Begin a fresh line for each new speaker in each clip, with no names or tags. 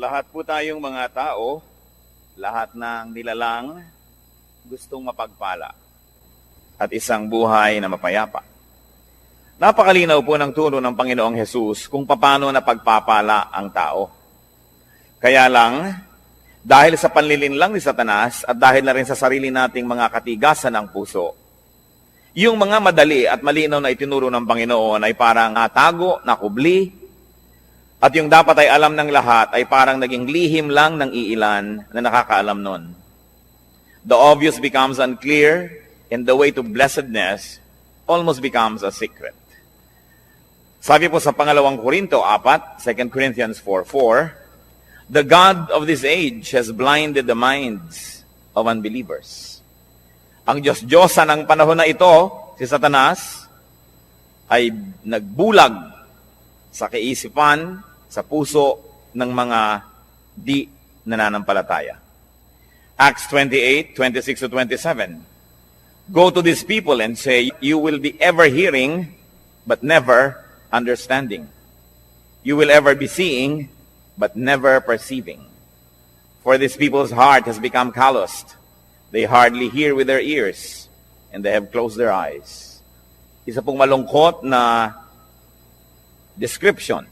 Lahat po tayong mga tao, lahat ng nilalang, gustong mapagpala at isang buhay na mapayapa. Napakalinaw po ng turo ng Panginoong Hesus kung paano napagpapala ang tao. Kaya lang, dahil sa panlilinlang ni Satanas at dahil na rin sa sarili nating mga katigasan ng puso, yung mga madali at malinaw na itinuro ng Panginoon ay parang natago, nakubli, at yung dapat ay alam ng lahat ay parang naging lihim lang ng iilan na nakakaalam nun. The obvious becomes unclear, and the way to blessedness almost becomes a secret. Sabi po sa pangalawang Korinto 4, 2 Corinthians 4:4, the God of this age has blinded the minds of unbelievers. Ang Diyos-Diyosa ng panahon na ito, si Satanas, ay nagbulag sa kaisipan, sa puso ng mga di nananampalataya. Acts 28, 26-27. Go to these people and say, you will be ever hearing, but never understanding. You will ever be seeing, but never perceiving. For this people's heart has become calloused. They hardly hear with their ears, and they have closed their eyes. Isa pong malungkot na description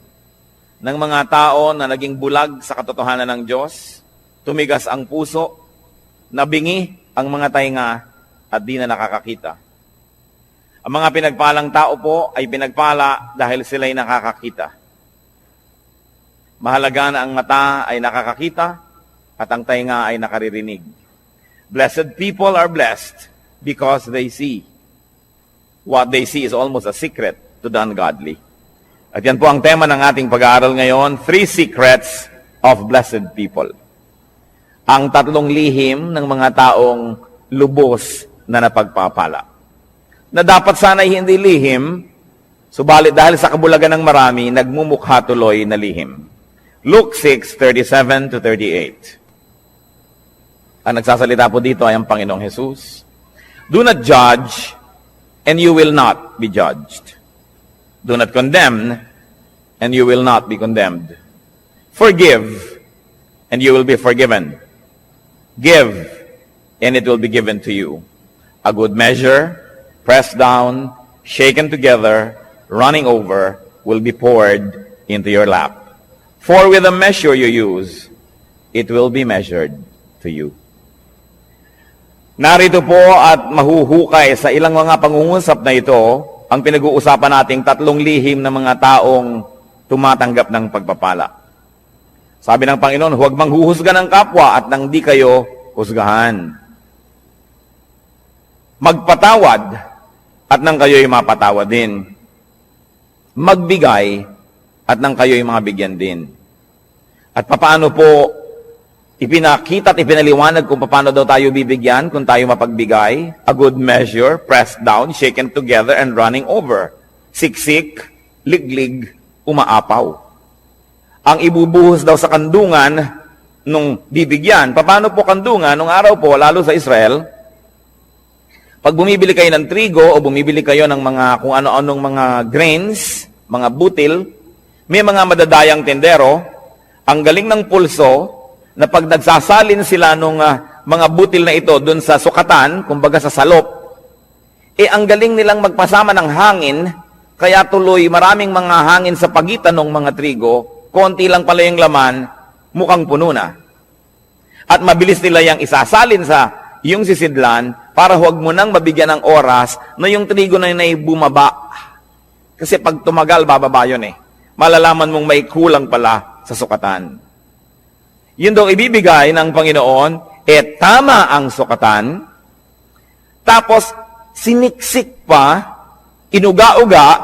ng mga tao na naging bulag sa katotohanan ng Diyos, tumigas ang puso, nabingi ang mga tainga at di na nakakakita. Ang mga pinagpalang tao po ay pinagpala dahil sila'y nakakakita. Mahalaga na ang mata ay nakakakita at ang tainga ay nakaririnig. Blessed people are blessed because they see. What they see is almost a secret to the ungodly. At yan po ang tema ng ating pag-aaral ngayon, 3 secrets of blessed people. Ang 3 lihim ng mga taong lubos na napagpapala. Na dapat sana'y hindi lihim, subalit dahil sa kabulagan ng marami, nagmumukha tuloy na lihim. Luke 6:37-38. Ang nagsasalita po dito ay ang Panginoong Hesus. Do not judge, and you will not be judged. Do not condemn, and you will not be condemned. Forgive, and you will be forgiven. Give, and it will be given to you. A good measure, pressed down, shaken together, running over, will be poured into your lap. For with the measure you use, it will be measured to you. Narito po at mahuhukay sa ilang mga pangungusap na ito, ang pinag-uusapan nating 3 lihim ng mga taong tumatanggap ng pagpapala. Sabi ng Panginoon, huwag manghuhusga ng kapwa at nang di kayo husgahan. Magpatawad at nang kayo'y mapatawad din. Magbigay at nang kayo'y mabigyan din. At papaano po ipinakita at ipinaliwanag kung paano daw tayo bibigyan kung tayo mapagbigay? A good measure, pressed down, shaken together, and running over. Siksik, liglig, umaapaw. Ang ibubuhos daw sa kandungan nung bibigyan. Paano po kandungan? Nung araw po, lalo sa Israel, pag bumibili kayo ng trigo o bumibili kayo ng mga kung ano-anong mga grains, mga butil, may mga madadayang tendero, ang galing ng pulso, na pag nagsasalin sila nung mga butil na ito dun sa sukatan, kumbaga sa salop, ang galing nilang magpasama ng hangin, kaya tuloy maraming mga hangin sa pagitan ng mga trigo, konti lang pala yung laman, mukhang puno na. At mabilis nila yung isasalin sa yung sisidlan, para huwag mo nang mabigyan ng oras na yung trigo na yun ay bumaba. Kasi pag tumagal, bababa yun eh. Malalaman mong may kulang pala sa sukatan. Yun daw ibibigay ng Panginoon, tama ang sukatan, tapos siniksik pa, inuga-uga,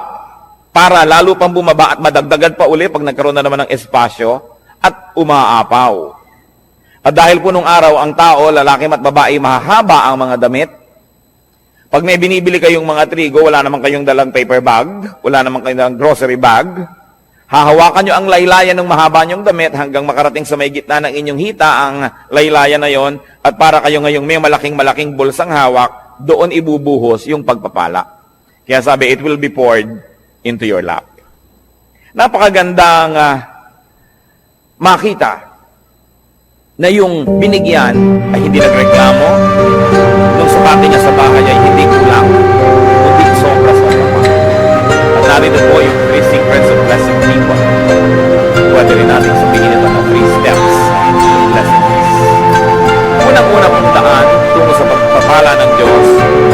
para lalo pang bumaba at madagdagan pa uli pag nagkaroon na naman ng espasyo, at umaapaw. At dahil po nung araw, ang tao, lalaki at babae, mahahaba ang mga damit. Pag may binibili kayong mga trigo, wala naman kayong dalang paper bag, wala naman kayong dalang grocery bag, hahawakan nyo ang laylayan ng mahaba nyong damit hanggang makarating sa may gitna ng inyong hita ang laylayan na yon, at para kayo ngayong may malaking-malaking bulsang hawak, doon ibubuhos yung pagpapala. Kaya sabi, it will be poured into your lap. Napakagandang makita na yung binigyan ay hindi nagreklamo, nung sukati niya sa bahay ay hindi kulang, kundi sobra-sobra pa. At narito po yung 3 secrets of blessing people. Pwede rin natin sabihin ito ng 3 steps of blessing peace. Unang-una pong daan tungo sa pagpapala ng Diyos,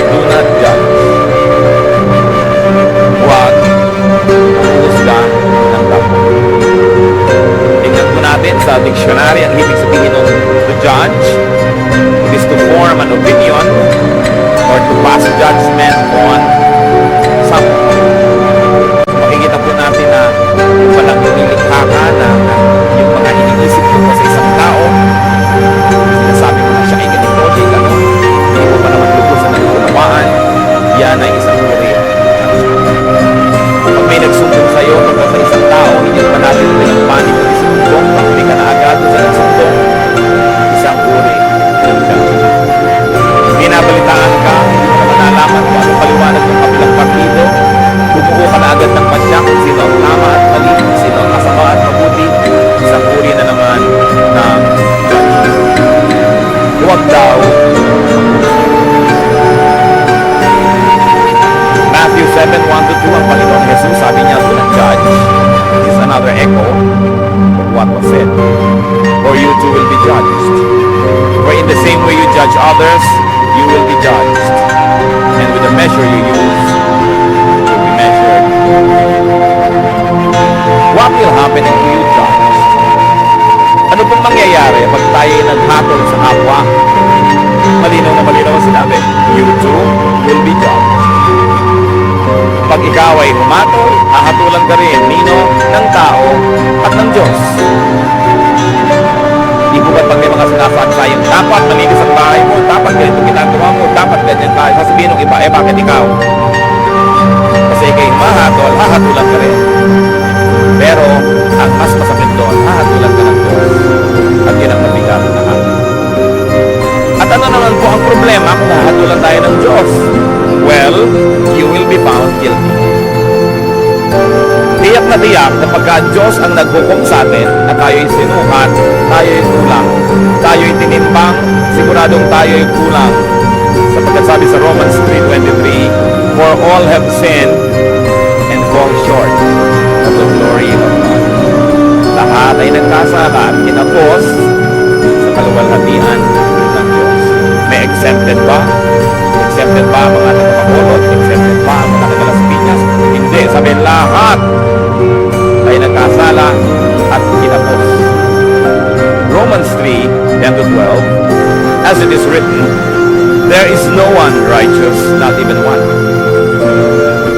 do not judge. Huwag husga ng kapwa. Tingnan po natin sa dictionary ang ibig sabihin ng to judge. It is to form an opinion or to pass judgment on something. So, makikita po natin na yung palang nilikha ka na yung mga iniisip ko sa isang tao, sinasabi mo na siya ay ganito, ay gano'n, hindi mo pa naman lubos na nagulawaan, yan ay isang uri ng judgment. Pag may nagsumbong sa'yo tungkol sa isang tao, hindi pa natin pinagpanik o isumbong, pag ka na agad sa nagsumbong, isang uri ng judgment. Binabalitaan ka, hindi mo naman nalaman kung anong paliwanag ng kabilang partido, bumuko ka na agad ng padya kung sino ang tama at mali, sino ang masama at mabuti, isang uri na naman ng judgment. Huwag daw Matthew 7:1-2, ang Panginoon Jesus, sabi niya, do not judge. This is another echo of what was said. For you too will be judged. For in the same way you judge others, you will be judged. And with the measure you use, you will be measured. What will happen if you judge? Ano pong mangyayari pag tayo naghatol sa kapwa? Malinaw na malinaw ang sinabi, you too will be judged. Pag ikaw ay humatol, hahatulan ka rin nino ng tao at ng Diyos. Di po ba't pag may mga sinasabi sa'yo, dapat malinis ang bahay mo, dapat ganito ginagawa mo, dapat ganyan tayo. Sasabihin ng iba, bakit ikaw? Kasi ikay mahatol, hahatulan ka rin. Pero, ang mas masakit doon, hahatulan ka ng Diyos. At yun ang mabigat na lahat. At ano naman po ang problema kung hahatulan tayo ng Diyos? Well, you will be found guilty. Tiyak na tiyak na pagka Diyos ang naghukom sa atin at tayo'y sinukat, tayo'y kulang. Tayo'y tinimbang, siguradong tayo'y kulang. Sapagkat sabi sa Romans 3:23, for all have sinned and fall short of the glory of God. Lahat ay nagkasala at kinapos sa kaluwalhatian ng Diyos. May exempted ba? Exempted ba ang mga nagpapakulot? Exempted ba ang mga nagalas pinyas? Hindi. Sabi lahat ay nagkasala at kinapos. Romans 3:10-12, as it is written, there is no one righteous, not even one.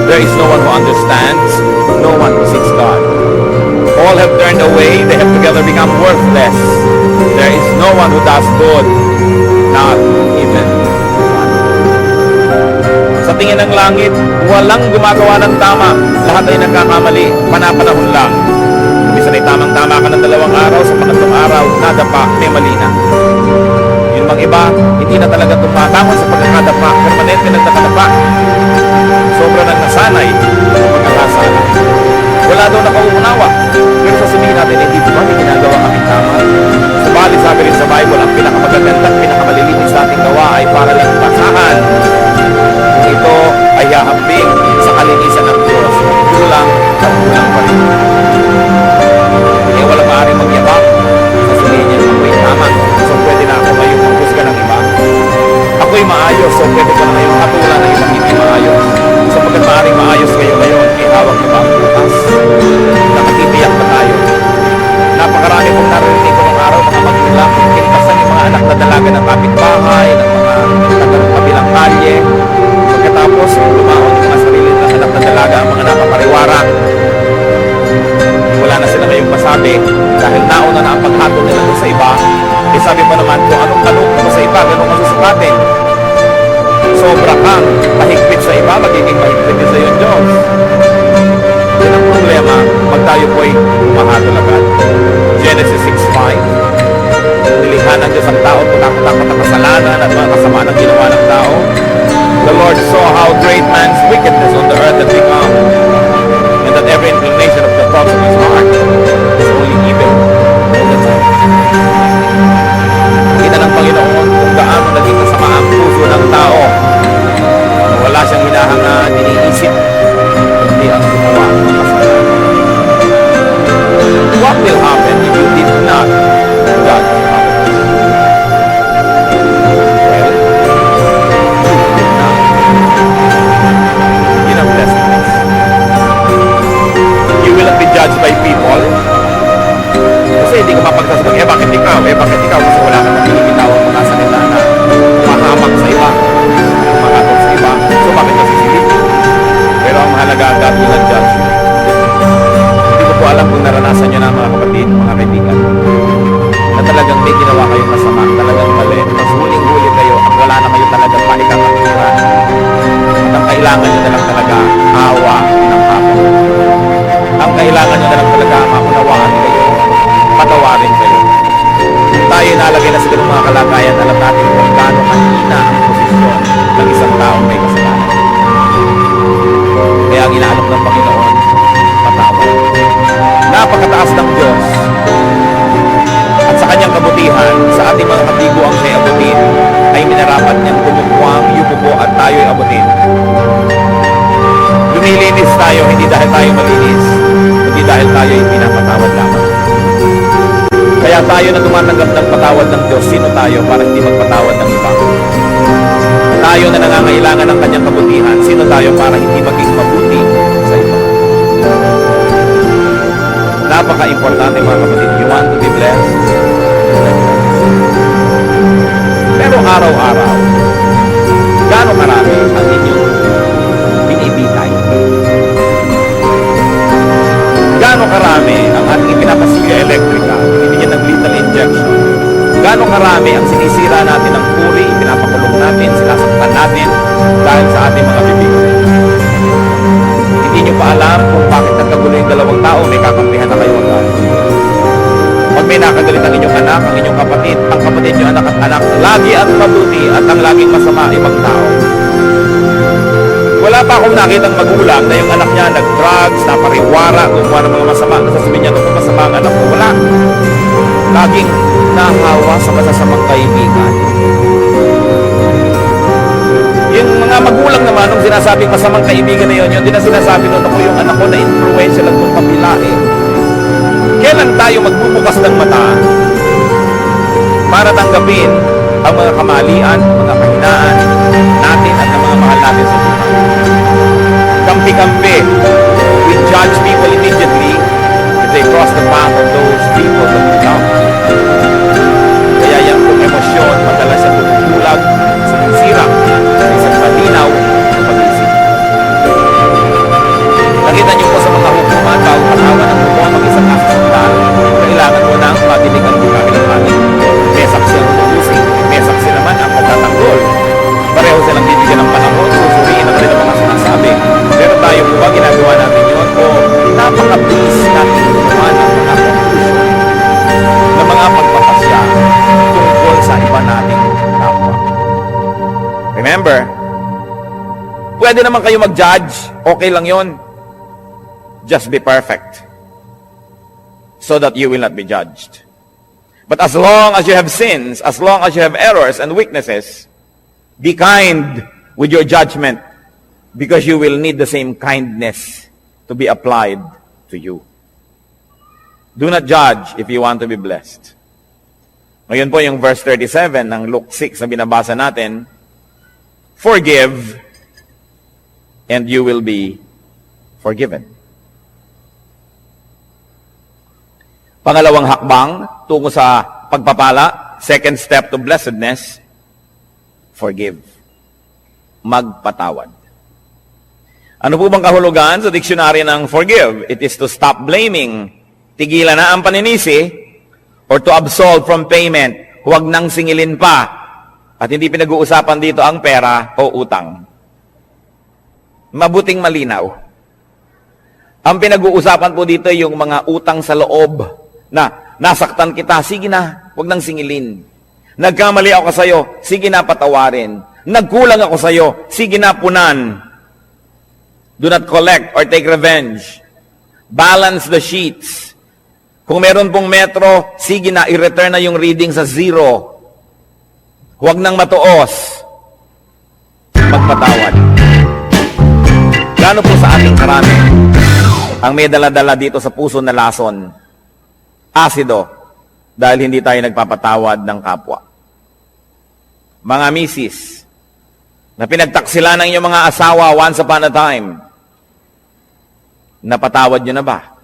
There is no one who understands, no one who seeks God. All have turned away, they have together become worthless. There is no one who does good, not even one. Sa tingin ng langit, walang gumagawa ng tama. Lahat ay nagkakamali, panapanahon lang. Minsan ay tamang-tama ka ng 2 araw, sa pangatlong araw, nadapa, may mali na. Yung mga iba, hindi na talaga tumatangon sa pagkakadapa, permanente nagkakadapa. Sobra nang nasanay sa pagkakasala. Wala daw nakauunawa. Pero sasabihin natin, hindi ba may ginagawa kaming tama? Subalit sabi rin sa Bible, ang pinakamagaganda at pinakamalilinis sa ating gawa ay para lang basahan. Kung ito ay hahambing sa kalinisan ng Diyos, kulang at kulang pa rin. Kaya wala maaaring magyabak. Sasabihin niya, ako'y tama. So pwede na ako ngayong maghusga ng iba. Ako'y maayos. So pwede ko na ngayong hatulan ng ibang hindi maayos. So pagkat maaaring maayos kayo ngayon, ihawak niyo ba ang butas? Nakatitiyak na tayo. Napakarami kong narinig ko ng araw, mga magulang, kinikasan yung mga anak na dalaga ng kapitbahay, ng mga kabilang kalye. Pagkatapos, lumaon yung mga sarili ng anak na dalaga, ang mga napapariwara. Wala na sila ngayong masabi dahil nauna na ang paghatol nila doon sa iba. Eh sabi pa naman, kung anong tanong mo sa iba, ganun ka susukatin. Sobra kang mahigpit sa iba, magiging mahigpit din sa iyo Diyos. Yan ang problema pag tayo po'y humahatol agad. Genesis 6:5, nilikha ng Diyos ang tao, takot-takot ang kasalanan at mga kasamaan ang ginawa ng tao. The Lord saw how great man's wickedness on the earth had become, and that every inclination of the thoughts of his heart is only evil all the time. kailangan nyo na lang talaga awa ng kapwa. Ang kailangan nyo na lang talaga maunawaan kayo, patawarin kayo. Kung tayo nalagay na sa ganung mga kalagayan, alam natin kung gaano kanina ang posisyon ng isang taong may kasalanan. Kaya ang inaalok ng Panginoon, patawad. Napakataas ng Diyos at sa kanyang kabutihan, sa ating mga katiguang siya'y abutin, ay minarapat niyang tumukwang, yubuko at tayo'y abutin. Lumilinis tayo, hindi dahil tayo malinis, hindi dahil tayo'y pinapatawad lamang. Kaya tayo na tumatanggap ng patawad ng Diyos, sino tayo para hindi magpatawad ng iba? Tayo na nangangailangan ng kanyang kabutihan, sino tayo para hindi maging mabuti sa iba? Napaka-importante mga kapatid. You want to be blessed? Pero araw-araw, gaano karami ang inyong binibigay? Gaano karami ang ating ipinapasilya elektrika, binibigyan ng lethal injection? Gaano karami ang sinisira natin ng puri, pinapakulong natin, sinasaktan natin dahil sa ating mga bibig? Hindi nyo pa alam kung bakit nagkagulo yung dalawang tao, may kakampihan na kayo agad. Pag may nakagalit ang inyong anak, ang inyong kapatid, ang kapatid nyo anak at anak, lagi at mabuti at ang laging masama ibang tao. Wala pa akong nakitang magulang na yung anak niya nag-drugs, napariwara, gumawa ng mga masama, nasasabihin niya ng masama ang anak ko. Wala. Laging nahawa sa masasamang kaibigan. Yung mga magulang naman, nung sinasabing masamang kaibigan na yun, yun din na sinasabi nun ako yung anak ko na influential at kung kapilain. Kailan tayo magbubukas ng mata para tanggapin ang mga kamalian, mga kahinaan natin at ang mga mahal natin sa buhay? Kampi-kampi. We judge people immediately if they cross the path of those people that we love. Kaya yung emosyon, madalas ang tutulag sa sira sa isang malinaw na pag-isip. Nakita niyo po sa mga hukuman, bawat katawan ng hukuman mag-isang kasasundan, kailangan mo nang matinig ang kabilang atin. May saksi ang tutusing, may saksi naman ang pagtatanggol. Pareho silang bibigyan ng panahon, susuriin ang kanilang mga sinasabi. Pero tayo po ba ginagawa natin yun? O napakabilis natin gumawa ng mga conclusion na mga pagpapasya tungkol sa iba nating kapwa. Remember, pwede naman kayo mag-judge, okay lang yon. Just be perfect so that you will not be judged. But as long as you have sins, as long as you have errors and weaknesses, be kind with your judgment because you will need the same kindness to be applied to you. Do not judge if you want to be blessed. Ngayon po yung verse 37 ng Luke 6 na binabasa natin, forgive and you will be forgiven. Pangalawang hakbang tungo sa pagpapala, second step to blessedness, forgive. Magpatawad. Ano po bang kahulugan sa diksyonaryo ng forgive? It is to stop blaming, tigilan na ang paninisi, or to absolve from payment, huwag nang singilin pa. At hindi pinag-uusapan dito ang pera o utang. Mabuting malinaw. Ang pinag-uusapan po dito yung mga utang sa loob na nasaktan kita, sige na, huwag nang singilin. Nagkamali ako sa'yo, sige na patawarin. Nagkulang ako sa'yo, sige na punan. Do not collect or take revenge. Balance the sheets. Kung meron pong metro, sige na, i-return na yung reading sa 0. Huwag nang matuos. Magpatawad. Gano po sa ating karami ang may dala-dala dito sa puso na lason? Asido, dahil hindi tayo nagpapatawad ng kapwa. Mga misis, na pinagtaksila ng inyong mga asawa once upon a time, napatawad nyo na ba?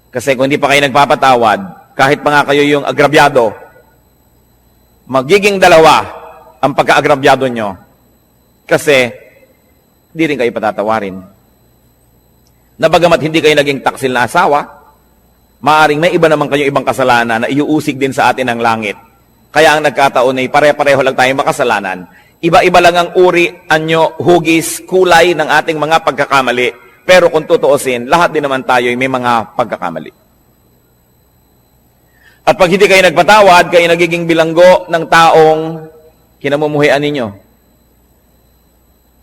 Kasi kung hindi pa kayo nagpapatawad, kahit pa nga kayo yung agrabyado, magiging dalawa ang pagka-agrabyado nyo. Kasi, hindi rin kayo patatawarin. Na bagamat hindi kayo naging taksil na asawa, maaring may iba naman kayong ibang kasalanan na iuusig din sa atin ng langit. Kaya ang nagkataon ay pare-pareho lang tayong makasalanan. Iba-iba lang ang uri, anyo, hugis, kulay ng ating mga pagkakamali. Pero kung tutuusin, lahat din naman tayo may mga pagkakamali. At pag hindi kayo nagpatawad, kayo nagiging bilanggo ng taong kinamumuhian ninyo.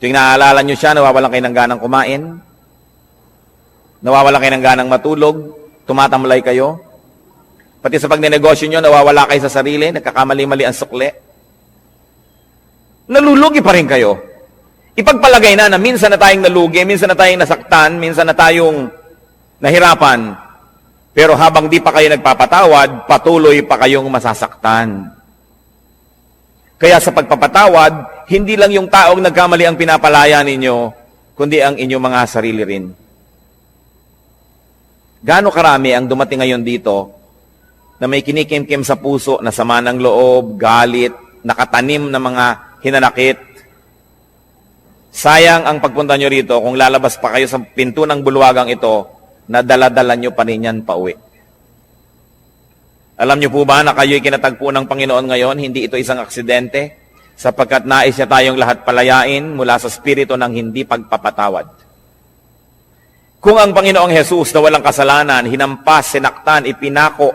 Tuwing naaalala nyo siya, nawawalan kayo ng ganang kumain, nawawalan kayo ng ganang matulog, tumatamlay kayo. Pati sa pagnenegosyo nyo, nawawala kayo sa sarili, nagkakamali-mali ang sukli. Nalulugi pa rin kayo. Ipagpalagay na minsan na tayong nalugi, minsan na tayong nasaktan, minsan na tayong nahirapan. Pero habang di pa kayo nagpapatawad, patuloy pa kayong masasaktan. Kaya sa pagpapatawad, hindi lang yung taong nagkamali ang pinapalaya ninyo, kundi ang inyong mga sarili rin. Gaano karami ang dumating ngayon dito na may kinikim-kim sa puso na sama ng loob, galit, nakatanim na mga hinanakit. Sayang ang pagpunta nyo rito kung lalabas pa kayo sa pinto ng bulwagang ito na dala-dala nyo pa rin yan pauwi. Alam nyo po ba na kayo'y kinatagpo ng Panginoon ngayon, hindi ito isang aksidente, sapagkat nais niya tayong lahat palayain mula sa spirito ng hindi pagpapatawad. Kung ang Panginoong Jesus na walang kasalanan, hinampas, sinaktan, ipinako,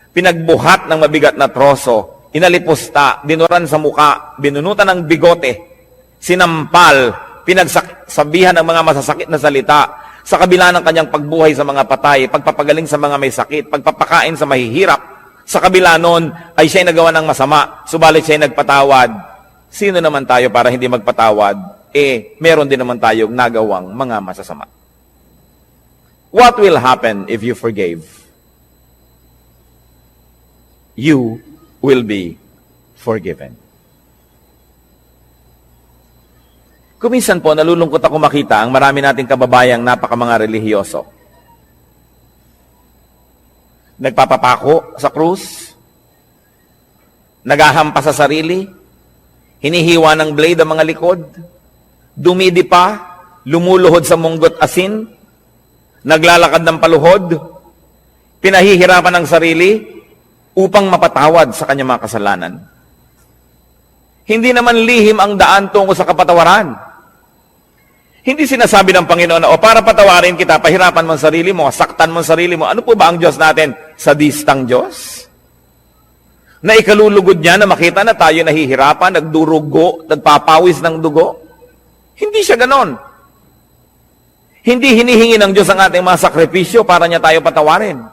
pinagbuhat ng mabigat na troso, inalipusta, dinuran sa muka, binunutan ng bigote, sinampal, pinagsabihan ng mga masasakit na salita, sa kabila ng kanyang pagbuhay sa mga patay, pagpapagaling sa mga may sakit, pagpapakain sa mahihirap, sa kabila nun ay siya'y nagawa ng masama, subalit siya'y nagpatawad. Sino naman tayo para hindi magpatawad? Meron din naman tayong nagawang mga masasama. What will happen if you forgave? You will be forgiven. Kuminsan po, nalulungkot ako makita ang marami nating kababayang napaka-mga relihiyoso. Nagpapapako sa krus, naghahampas sa sarili, hinihiwa ng blade ang mga likod, dumidi pa, lumuluhod sa munggot asin, naglalakad ng paluhod, pinahihirapan ng sarili upang mapatawad sa kanyang mga kasalanan. Hindi naman lihim ang daan tungo sa kapatawaran. Hindi sinasabi ng Panginoon na, para patawarin kita, pahirapan mo ang sarili mo, saktan mo ang sarili mo. Ano po ba ang Diyos natin? Sadistang Diyos? Na ikalulugod niya na makita na tayo nahihirapan, nagdurugo, nagpapawis ng dugo? Hindi siya ganon. Hindi hinihingi ng Diyos ang ating mga sakripisyo para niya tayo patawarin.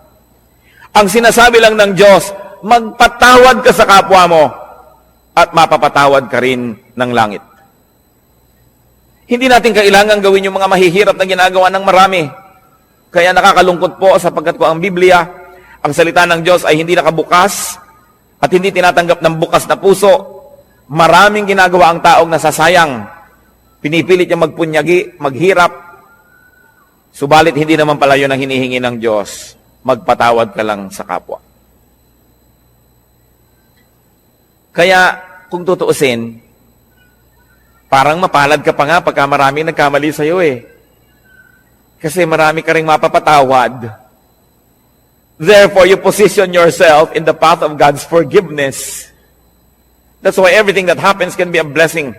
Ang sinasabi lang ng Diyos, magpatawad ka sa kapwa mo at mapapatawad ka rin ng langit. Hindi natin kailangan gawin yung mga mahihirap na ginagawa ng marami. Kaya nakakalungkot po sapagkat ko ang Biblia, ang salita ng Diyos ay hindi nakabukas at hindi tinatanggap ng bukas na puso. Maraming ginagawa ang taong nasasayang. Pinipilit niya magpunyagi, maghirap. Subalit hindi naman pala yun ang hinihingi ng Diyos. Magpatawad ka lang sa kapwa. Kaya kung tutuusin, parang mapalad ka pa nga pagka marami nagkamali sa'yo Kasi marami ka rin mapapatawad. Therefore, you position yourself in the path of God's forgiveness. That's why everything that happens can be a blessing.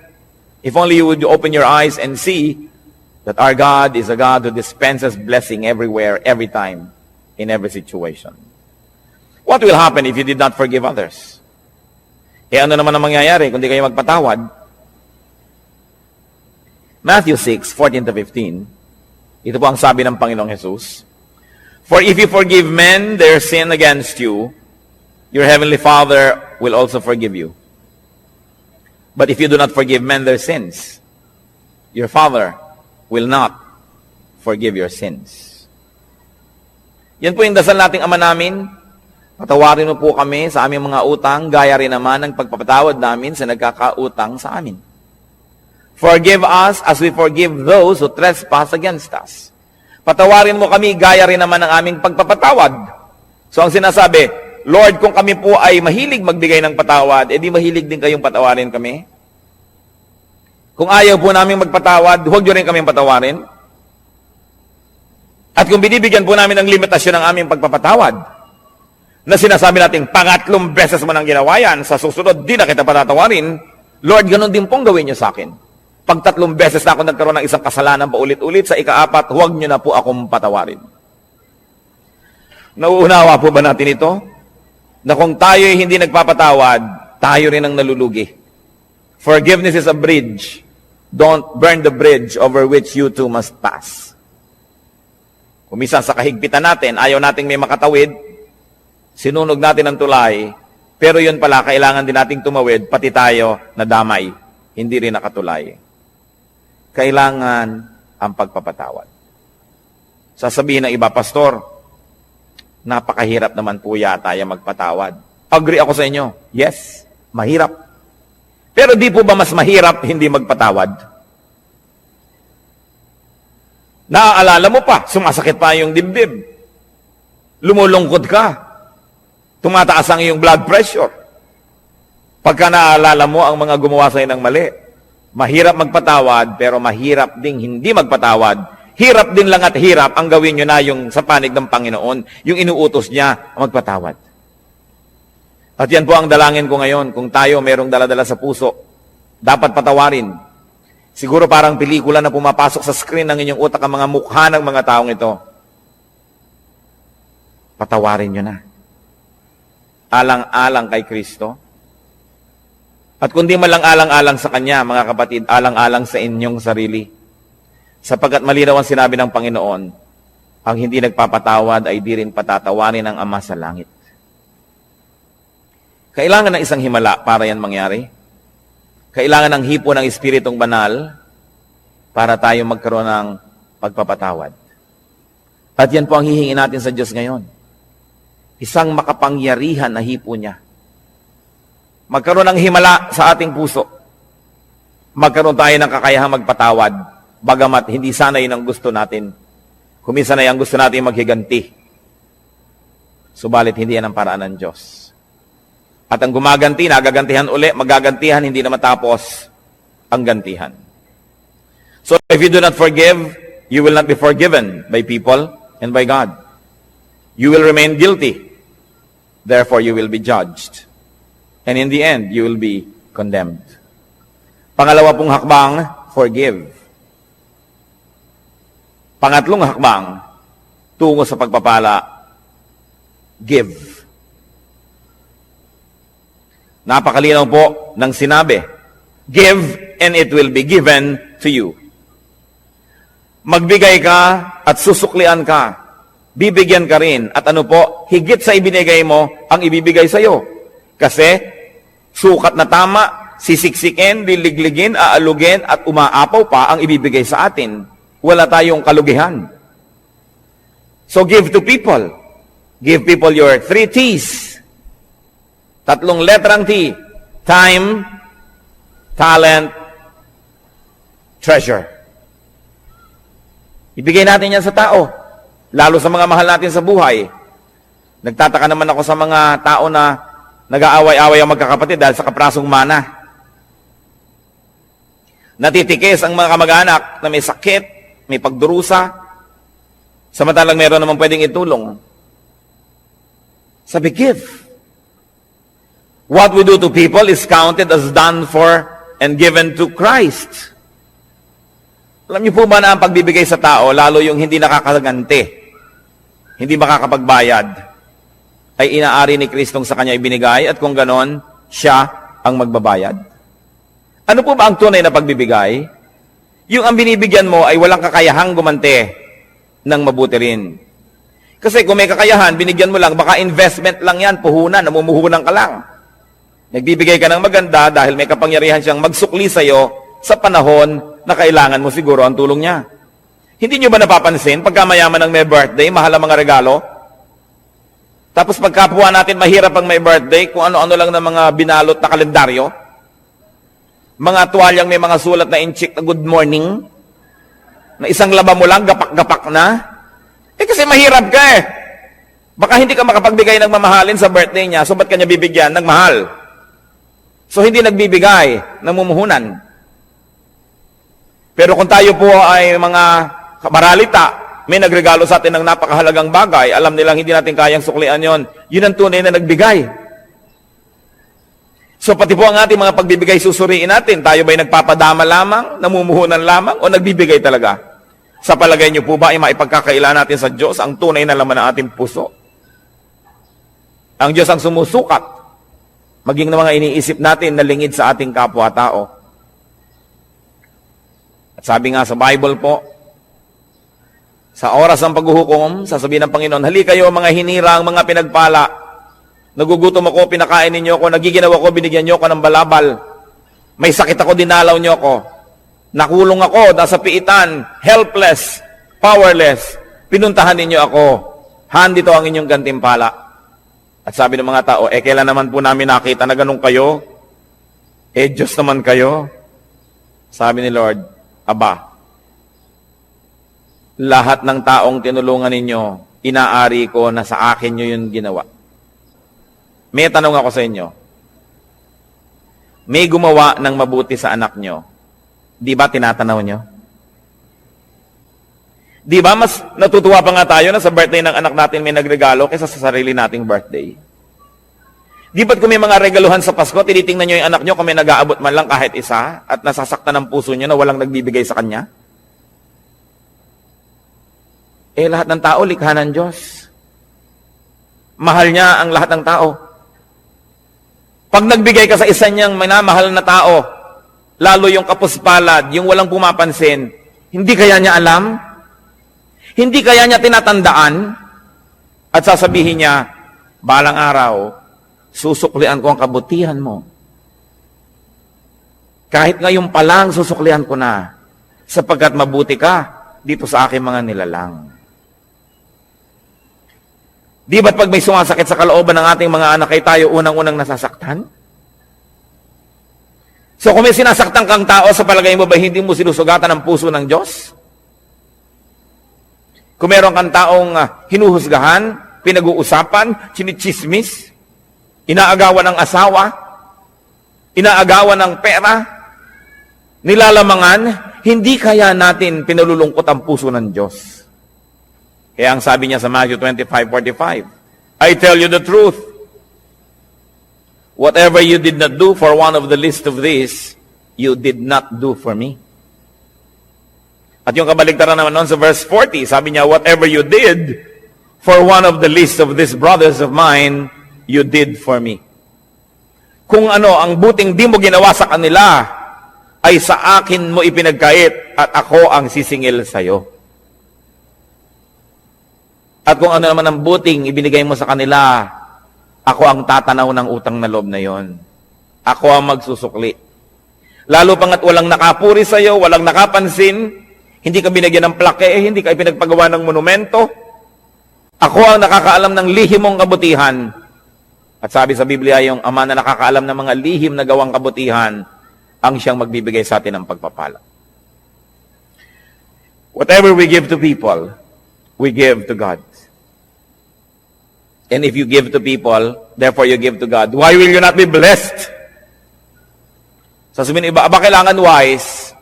If only you would open your eyes and see that our God is a God who dispenses blessing everywhere, every time, in every situation. What will happen if you did not forgive others? Ano naman ang mangyayari kung di kayo magpatawad? Matthew 6:14-15. Ito po ang sabi ng Panginoong Jesus. For if you forgive men their sin against you, your heavenly Father will also forgive you. But if you do not forgive men their sins, your Father will not forgive your sins. Yan po yung dasal nating Ama namin. Patawarin mo po kami sa aming mga utang, gaya rin naman ng pagpapatawad namin sa nagkakautang sa amin. Forgive us as we forgive those who trespass against us. Patawarin mo kami, gaya rin naman ng aming pagpapatawad. So ang sinasabi, Lord, kung kami po ay mahilig magbigay ng patawad, edi mahilig din kayong patawarin kami. Kung ayaw po namin magpatawad, huwag nyo rin kaming patawarin. At kung binibigyan po namin ng limitasyon ng aming pagpapatawad, na sinasabi natin, pangatlong beses mo nang ginawa yan, sa susunod, di na kita patatawarin, Lord, ganun din pong gawin niyo sa akin. Pag 3 beses na ako nagkaroon ng isang kasalanan paulit-ulit, sa ika-4, huwag niyo na po akong patawarin. Nauunawa po ba natin ito? Na kung tayo hindi nagpapatawad, tayo rin ang nalulugi. Forgiveness is a bridge. Don't burn the bridge over which you too must pass. Kung minsan sa kahigpitan natin, ayaw nating may makatawid, sinunog natin ang tulay, pero yun pala, kailangan din nating tumawid, pati tayo nadamay, hindi rin nakatulay. Kailangan ang pagpapatawad. Sasabihin ng iba, Pastor, napakahirap naman po yata yung magpatawad. Agree ako sa inyo. Yes, mahirap. Pero di po ba mas mahirap hindi magpatawad? Naaalala mo pa, sumasakit pa yung dibdib. Lumulungkot ka. Tumataas ang iyong blood pressure. Pagka naaalala mo ang mga gumawa sa'yo ng mali. Mahirap magpatawad, pero mahirap ding hindi magpatawad. Hirap din lang at hirap ang gawin nyo na yung sa panig ng Panginoon, yung inuutos niya magpatawad. At yan po ang dalangin ko ngayon. Kung tayo merong daladala sa puso, dapat patawarin. Siguro parang pelikula na pumapasok sa screen ng inyong utak ang mga mukha ng mga taong ito. Patawarin nyo na. Alang-alang kay Kristo. At kundi man lang alang-alang sa Kanya, mga kapatid, alang-alang sa inyong sarili. Sapagkat malinaw ang sinabi ng Panginoon, ang hindi nagpapatawad ay di rin patatawarin ng Ama sa langit. Kailangan ng isang himala para yan mangyari. Kailangan ng hipo ng Espiritong Banal para tayo magkaroon ng pagpapatawad. At yan po ang hihingin natin sa Diyos ngayon. Isang makapangyarihan na hipo niya. Magkaroon ng himala sa ating puso. Magkaroon tayo ng kakayahang magpatawad. Bagamat hindi sana yun ang gusto natin. Kuminsan na yung gusto natin maghiganti. Subalit hindi yan ang paraan ng Diyos. At ang gumaganti, nagagantihan uli, magagantihan, hindi na matapos ang gantihan. So if you do not forgive, you will not be forgiven by people and by God. You will remain guilty. Therefore, you will be judged. And in the end, you will be condemned. Pangalawa pong hakbang, forgive. Pangatlong hakbang, tungo sa pagpapala, give. Napakalinaw po ng sinabi, give and it will be given to you. Magbigay ka at susuklian ka. Bibigyan ka rin. At ano po, higit sa ibinigay mo, ang ibibigay sa iyo. Kasi, sukat na tama, sisiksikin, liligligin, aalugin, at umaapaw pa ang ibibigay sa atin. Wala tayong kalugihan. So give to people. Give people your 3 T's. 3 letrang T. Time, talent, treasure. Ibigay natin yan sa tao. Lalo sa mga mahal natin sa buhay. Nagtataka naman ako sa mga tao na nag-aaway-away ang magkakapatid dahil sa kaprasong mana. Natitikis ang mga kamag-anak na may sakit, may pagdurusa, samantalang meron naman pwedeng itulong. Sabi, give. What we do to people is counted as done for and given to Christ. Alam niyo po ba na ang pagbibigay sa tao, lalo yung hindi nakakaganti, hindi makakapagbayad, ay inaari ni Kristong sa kanya ibinigay at kung ganon, siya ang magbabayad? Ano po ba ang tunay na pagbibigay? Yung ang binibigyan mo ay walang kakayahang gumante ng mabuti rin. Kasi kung may kakayahan, binigyan mo lang, baka investment lang yan, puhunan, namumuhunan ka lang. Nagbibigay ka ng maganda dahil may kapangyarihan siyang magsukli sa iyo sa panahon na kailangan mo siguro ang tulong niya. Hindi nyo ba napapansin, pagka mayaman ng may birthday, mahal ang mga regalo? Tapos pagkapuha natin, mahirap ang may birthday, kung ano-ano lang ng mga binalot na kalendaryo. Mga tuwalyang may mga sulat na inchik na good morning, na isang laba mo lang, gapak-gapak na. Kasi mahirap ka eh. Baka hindi ka makapagbigay ng mamahalin sa birthday niya, so ba't kanya bibigyan ng mahal? So hindi nagbibigay, namumuhunan. Pero kung tayo po ay mga maralita, may nagregalo sa atin ng napakahalagang bagay, alam nilang hindi natin kayang suklian yon, yun ang tunay na nagbigay. So pati po ang ating mga pagbibigay susuriin natin. Tayo ba'y nagpapadama lamang, namumuhunan lamang, o nagbibigay talaga? Sa palagay niyo po ba ay maipagkakaila natin sa Diyos ang tunay na laman ng ating puso? Ang Diyos ang sumusukat, maging na mga iniisip natin na lingid sa ating kapwa-tao. At sabi nga sa Bible po, sa oras ng paghuhukom, sasabihin ng Panginoon, hali kayo mga hinirang, mga pinagpala. Nagugutom ako, pinakain ninyo ako, nagiginaw ako, binigyan niyo ako ng balabal. May sakit ako, dinalaw niyo ako. Nakulong ako, nasa piitan, helpless, powerless. Pinuntahan ninyo ako. Handito ang inyong gantimpala. At sabi ng mga tao, kailan naman po namin nakita na ganun kayo? Diyos naman kayo. Sabi ni Lord, Aba, lahat ng taong tinulungan ninyo, inaari ko na sa akin nyo yun ginawa. May tanong ako sa inyo. May gumawa ng mabuti sa anak nyo. Di ba tinatanaw nyo? Di ba mas natutuwa pa nga tayo na sa birthday ng anak natin may nagregalo kaysa sa sarili nating birthday? Di ba't kung may mga regaluhan sa Pasko, tinitingnan nyo yung anak nyo kung may nag-aabot man lang kahit isa at nasasaktan ng puso nyo na walang nagbibigay sa kanya? Lahat ng tao, likha ng Diyos. Mahal niya ang lahat ng tao. Pag nagbigay ka sa isa niyang minamahal na tao, lalo yung kapuspalad, yung walang pumapansin, hindi kaya niya alam? Hindi kaya niya tinatandaan? At sasabihin niya, balang araw, susuklian ko ang kabutihan mo. Kahit ngayon pa lang, susuklian ko na, sapagkat mabuti ka dito sa aking mga nilalang. Di ba't pag may sumasakit sa kalooban ng ating mga anak ay tayo unang-unang nasasaktan? So kung may sinasaktan kang tao, sa palagay mo ba hindi mo sinusugatan ang puso ng Diyos? Kung meron kang taong hinuhusgahan, pinag-uusapan, chinichismis, inaagawan ng asawa, inaagawan ng pera, nilalamangan, hindi kaya natin pinalulungkot ang puso ng Diyos. Kaya ang sabi niya sa Matthew 25:45, I tell you the truth. Whatever you did not do for one of the least of these, you did not do for me. At yung kabaligtaran naman noon sa verse 40, sabi niya, whatever you did for one of the least of these brothers of mine, you did for me. Kung ano, ang buting di mo ginawa sa kanila, ay sa akin mo ipinagkait at ako ang sisingil sa iyo. At kung ano naman ang buting ibinigay mo sa kanila, ako ang tatanaw ng utang na loob na yon. Ako ang magsusukli. Lalo pangat walang nakapuri sa iyo, walang nakapansin, hindi ka binigyan ng plaque, hindi ka ipinagpagawa ng monumento. Ako ang nakakaalam ng lihim mong kabutihan. At sabi sa Biblia, yung ama na nakakaalam ng mga lihim na gawang kabutihan, ang siyang magbibigay sa atin ng pagpapala. Whatever we give to people, we give to God. And if you give to people, therefore you give to God, why will you not be blessed? Sasabihin iba, kailangan wise?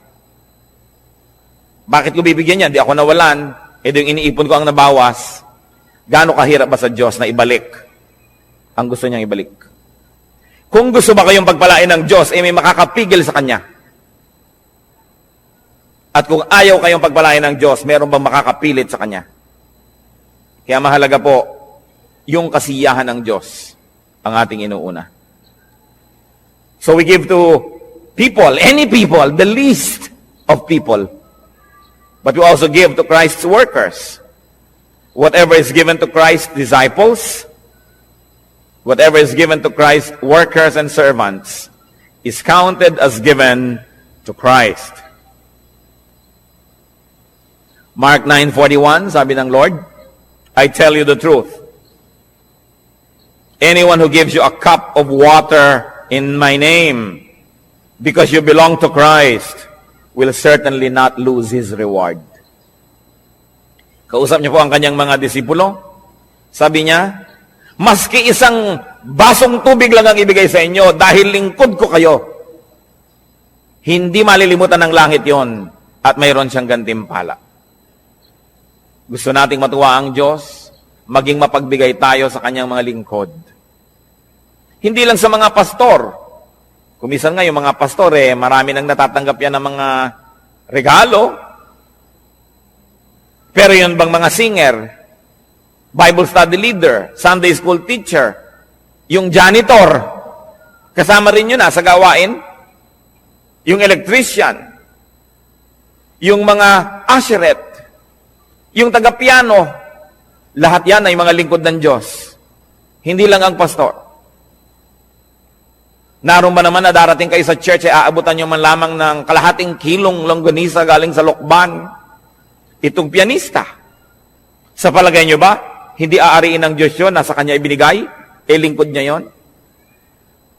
Bakit ko bibigyan yan? Di ako nawalan. Yung iniipon ko ang nabawas. Gaano kahirap ba sa Diyos na ibalik ang gusto niyang ibalik? Kung gusto ba kayong pagpalain ng Diyos, may makakapigil sa Kanya. At kung ayaw kayong pagpalain ng Diyos, meron bang makakapilit sa Kanya? Kaya mahalaga po, yung kasiyahan ng Diyos ang ating inuuna. So we give to people, any people, the least of people. But we also give to Christ's workers. Whatever is given to Christ's disciples, whatever is given to Christ's workers and servants, is counted as given to Christ. Mark 9:41, sabi ng Lord, I tell you the truth. Anyone who gives you a cup of water in my name, because you belong to Christ, will certainly not lose his reward. Kausap niyo po ang kanyang mga disipulo. Sabi niya, maski isang basong tubig lang ang ibigay sa inyo dahil lingkod ko kayo, hindi malilimutan ng langit yon at mayroon siyang gantimpala. Gusto nating matuwa ang Diyos, maging mapagbigay tayo sa kanyang mga lingkod. Hindi lang sa mga pastor, Kumisan nga yung mga pastor, marami nang natatanggap yan ng mga regalo. Pero yun bang mga singer, Bible study leader, Sunday school teacher, yung janitor, kasama rin yun sa gawain, yung electrician, yung mga usheret, yung taga-piano, lahat yan ay mga lingkod ng Diyos. Hindi lang ang pastor. Naroon ba naman na darating kayo sa church ay aabutan nyo man lamang ng kalahating kilong longganisa galing sa lokban? Itong pianista. Sa palagay nyo ba, hindi aariin ng Diyos yun, nasa Kanya ibinigay? Lingkod niya yon.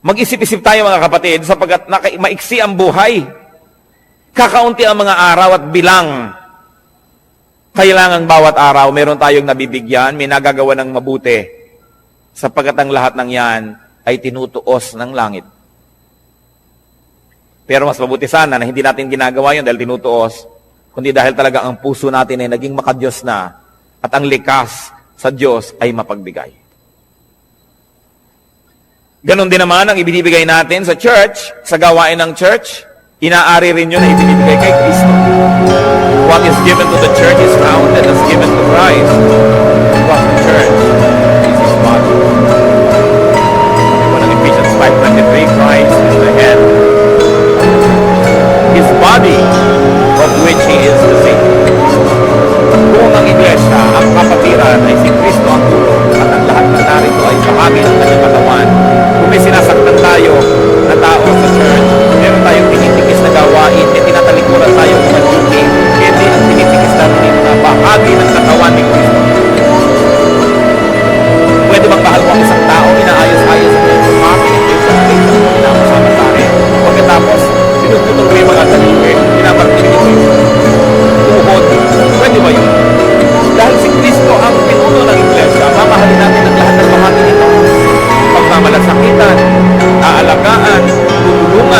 Mag-isip-isip tayo mga kapatid, sapagkat maiksi ang buhay. Kakaunti ang mga araw at bilang. Kailangan bawat araw, meron tayong nabibigyan, may nagagawa ng mabuti. Sapagkat ang lahat ng yan ay tinutuos ng langit. Pero mas mabuti sana na hindi natin ginagawa yun dahil tinutuos, kundi dahil talaga ang puso natin ay naging makadiyos na at ang likas sa Diyos ay mapagbigay. Ganon din naman ang ibinibigay natin sa church, sa gawain ng church, inaari rin yun na ibinibigay kay Kristo. What is given to the church is counted as given to Christ. What the church is His body. Sabi ng Ephesians 5:23, Christ is the head, His body, of which He is the Savior. Kung ang iglesia, ang kapatiran ay si Kristo ang ulo, at ang lahat ng narito ay bahagi ng kanyang katawan. Kung may sinasaktan tayo na tao sa church, meron tayong tinitikis na gawain, may tinatalikuran tayo ng mabuti, hindi ang tinitikis natin na bahagi ng katawan ni Kristo. Pwede bang mahal mo ang isang tao, inaayos-ayos mo yung bahagi ng Kristo, pinapasama sa akin. Pagkatapos, pinuputol mo yung mga talike, pinapartinig mo yung tuhod. Pwede ba yun? Dahil si Kristo ang pinuno ng iglesia, mamahalin natin ang lahat ng bahagi nito. Pagmamalasakitan, aalagaan, tutulungan,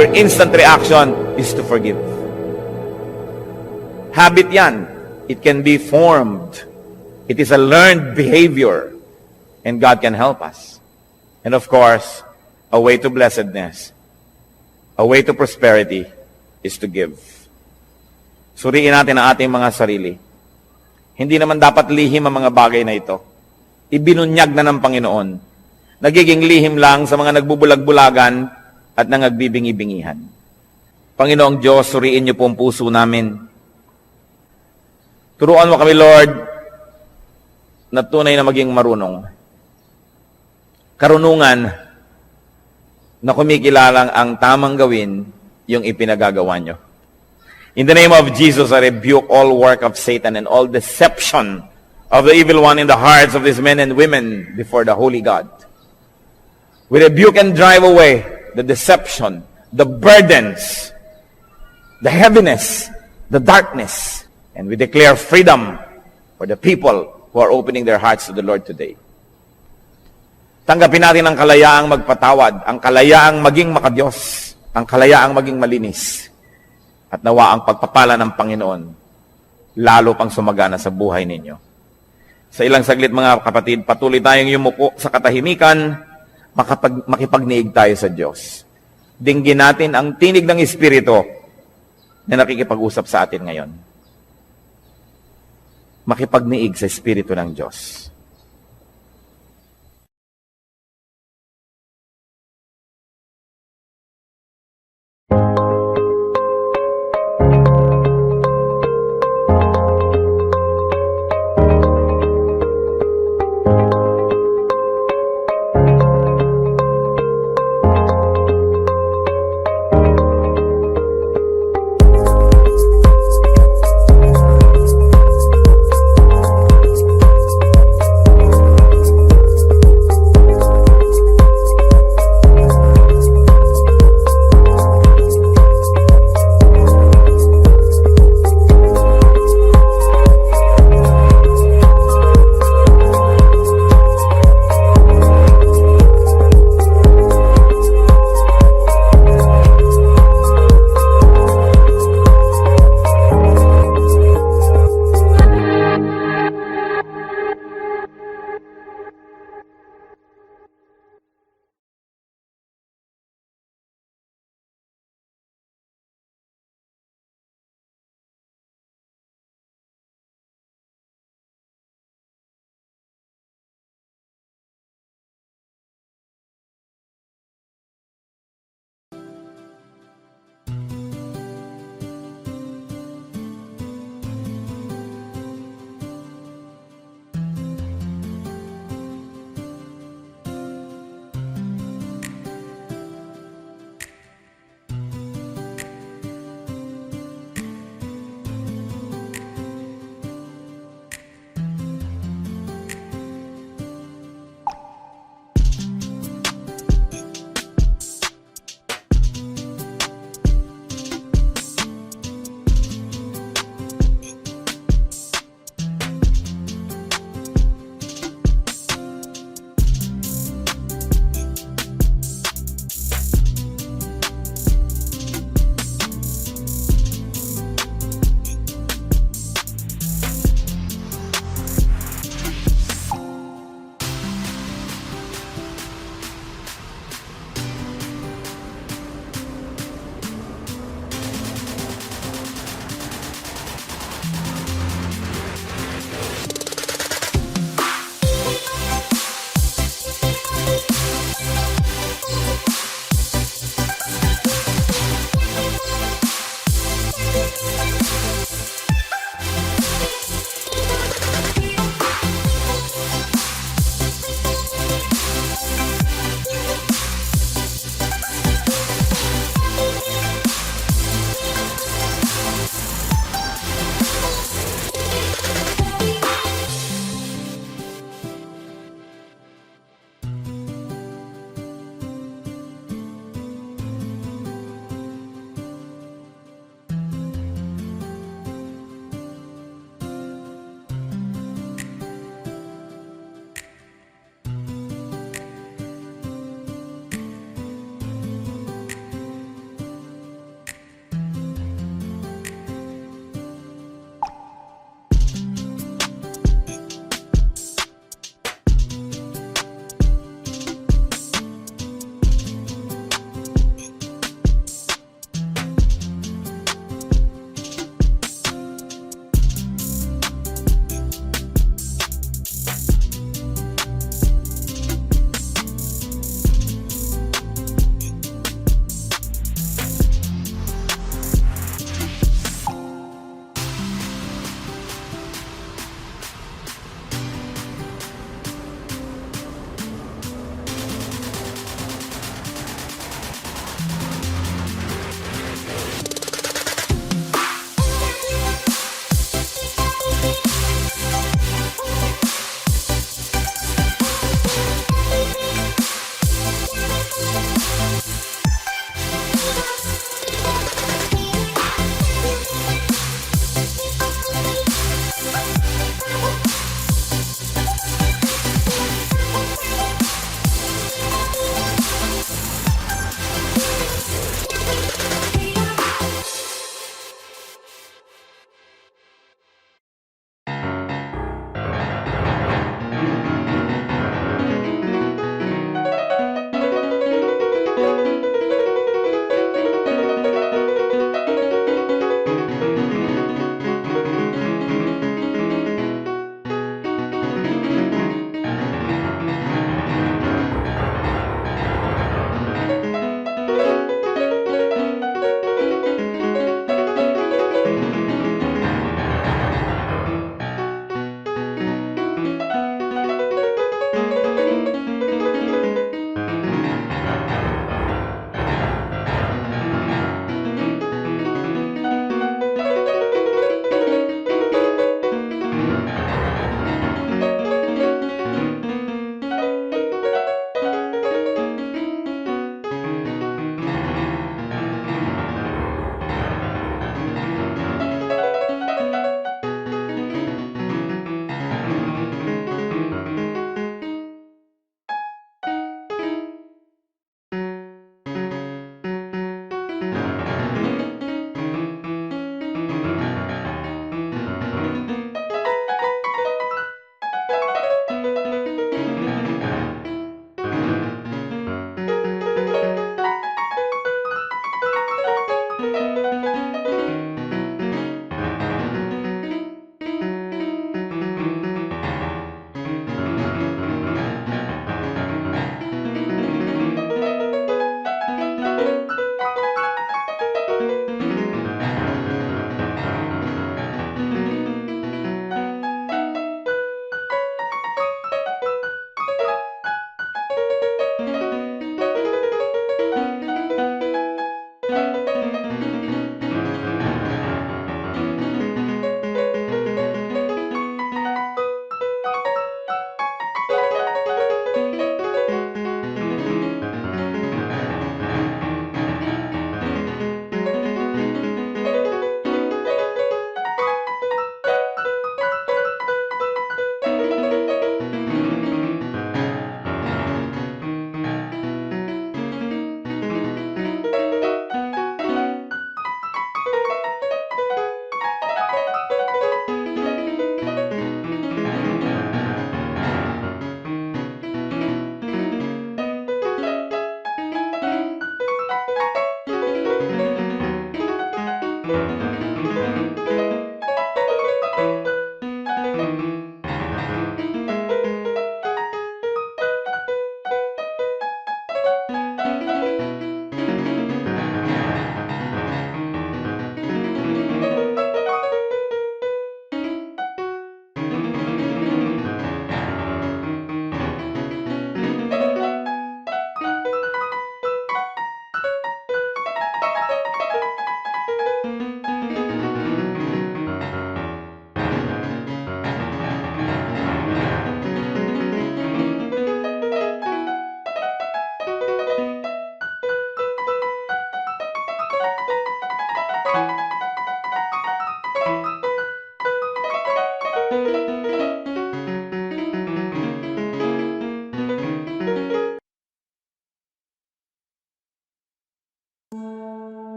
your instant reaction is to forgive. Habit yan. It can be formed. It is a learned behavior. And God can help us. And of course, a way to blessedness, a way to prosperity is to give. Suriin natin ang ating mga sarili. Hindi naman dapat lihim ang mga bagay na ito. Ibinunyag na ng Panginoon. Nagiging lihim lang sa mga nagbubulag-bulagan at nangagbibingi-bingihan. Panginoong Diyos, suriin niyo po ang puso namin. Turuan mo kami, Lord, na tunay na maging marunong. Karunungan na kumikilalang ang tamang gawin yung ipinagagawa nyo. In the name of Jesus, I rebuke all work of Satan and all deception of the evil one in the hearts of these men and women before the Holy God. We rebuke and drive away the deception, the burdens, the heaviness, the darkness, and we declare freedom for the people who are opening their hearts to the Lord today. Tanggapin natin ang kalayaang magpatawad, ang kalayaang maging makadiyos, ang kalayaang maging malinis, at nawa ang pagpapala ng Panginoon lalo pang sumagana sa buhay ninyo. Sa ilang saglit mga kapatid, patuloy tayong yumuko sa katahimikan, makipagniig tayo sa Diyos. Dinggin natin ang tinig ng Espiritu na nakikipag-usap sa atin ngayon. Makipagniig sa Espiritu ng Diyos.